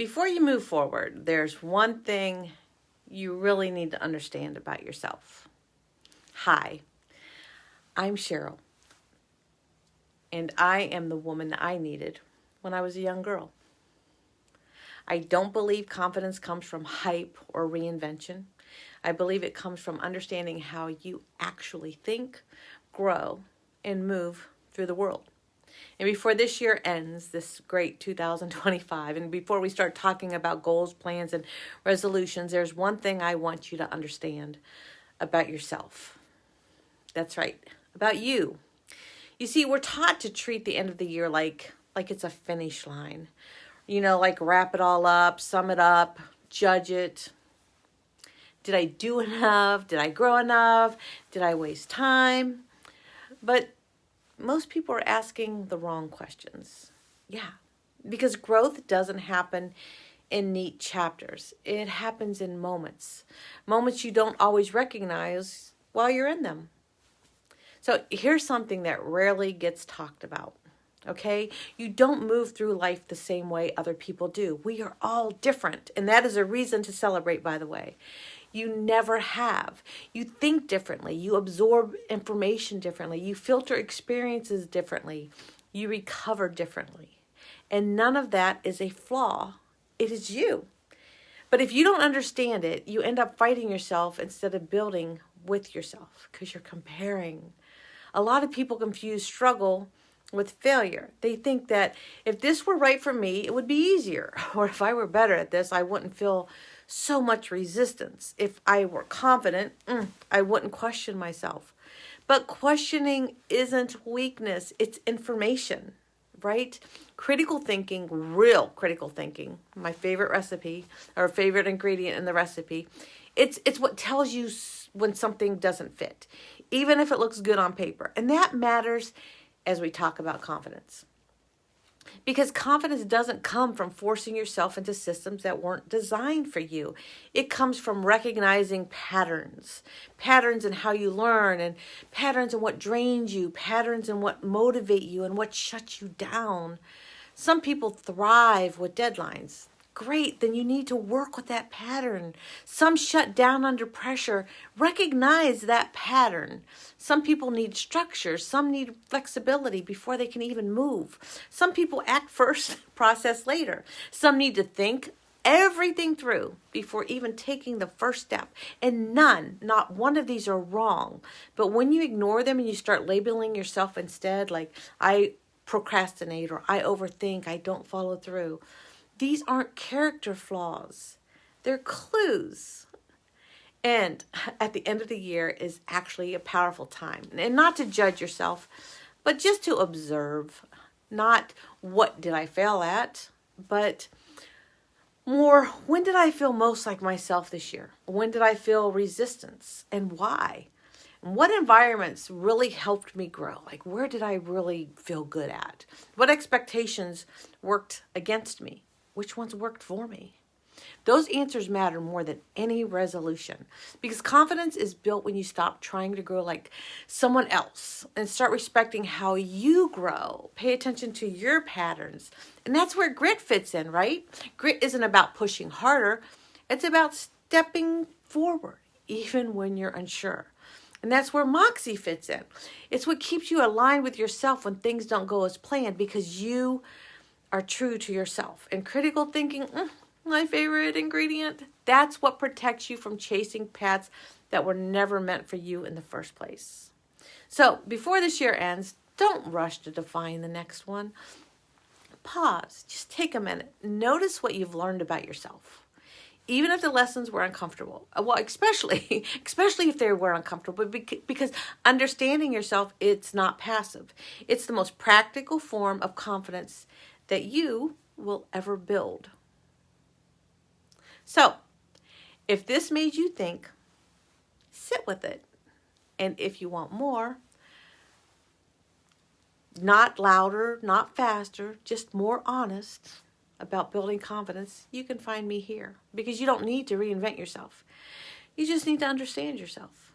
before you move forward, there's one thing you really need to understand about yourself. Hi, I'm Cheryl, and I am the woman I needed when I was a young girl. I don't believe confidence comes from hype or reinvention. I believe it comes from understanding how you actually think, grow, and move through the world. And before this year ends, this great 2025, and before we start talking about goals, plans, and resolutions, there's one thing I want you to understand about yourself. That's right, about you. You see, we're taught to treat the end of the year like it's a finish line. Like wrap it all up, sum it up, judge it. Did I do enough? Did I grow enough? Did I waste time? But most people are asking the wrong questions. Yeah, because growth doesn't happen in neat chapters. It happens in moments. Moments you don't always recognize while you're in them. So here's something that rarely gets talked about. Okay? You don't move through life the same way other people do. We are all different. And that is a reason to celebrate, by the way. You never have. You think differently. You absorb information differently. You filter experiences differently. You recover differently. And none of that is a flaw. It is you. But if you don't understand it, you end up fighting yourself instead of building with yourself because you're comparing. A lot of people confuse struggle with failure. They think that if this were right for me, it would be easier. Or if I were better at this, I wouldn't feel so much resistance. If I were confident, I wouldn't question myself. But questioning isn't weakness, it's information, right? Critical thinking, real critical thinking, my favorite recipe or favorite ingredient in the recipe, it's what tells you when something doesn't fit, even if it looks good on paper. And that matters as we talk about confidence. Because confidence doesn't come from forcing yourself into systems that weren't designed for you. It comes from recognizing patterns in how you learn, and patterns in what drains you, patterns in what motivate you, and what shuts you down. Some people thrive with deadlines. Great, then you need to work with that pattern. Some shut down under pressure. Recognize that pattern. Some people need structure. Some need flexibility before they can even move. Some people act first, process later. Some need to think everything through before even taking the first step. And not one of these are wrong. But when you ignore them and you start labeling yourself instead, like I procrastinate or I overthink, I don't follow through, these aren't character flaws. They're clues. And at the end of the year is actually a powerful time. And not to judge yourself, but just to observe. Not what did I fail at, but more when did I feel most like myself this year? When did I feel resistance and why? And what environments really helped me grow? Like where did I really feel good at? What expectations worked against me? Which ones worked for me? Those answers matter more than any resolution, because confidence is built when you stop trying to grow like someone else and start respecting how you grow. Pay attention to your patterns. And that's where grit fits in, right? Grit isn't about pushing harder. It's about stepping forward, even when you're unsure. And that's where moxie fits in. It's what keeps you aligned with yourself when things don't go as planned, because you are true to yourself. And critical thinking, my favorite ingredient, that's what protects you from chasing paths that were never meant for you in the first place. So before this year ends, don't rush to define the next one. Pause, just take a minute. Notice what you've learned about yourself. Even if the lessons were uncomfortable. Well, especially if they were uncomfortable, because understanding yourself, it's not passive. It's the most practical form of confidence that you will ever build. So, if this made you think, sit with it. And if you want more, not louder, not faster, just more honest about building confidence, you can find me here. Because you don't need to reinvent yourself. You just need to understand yourself.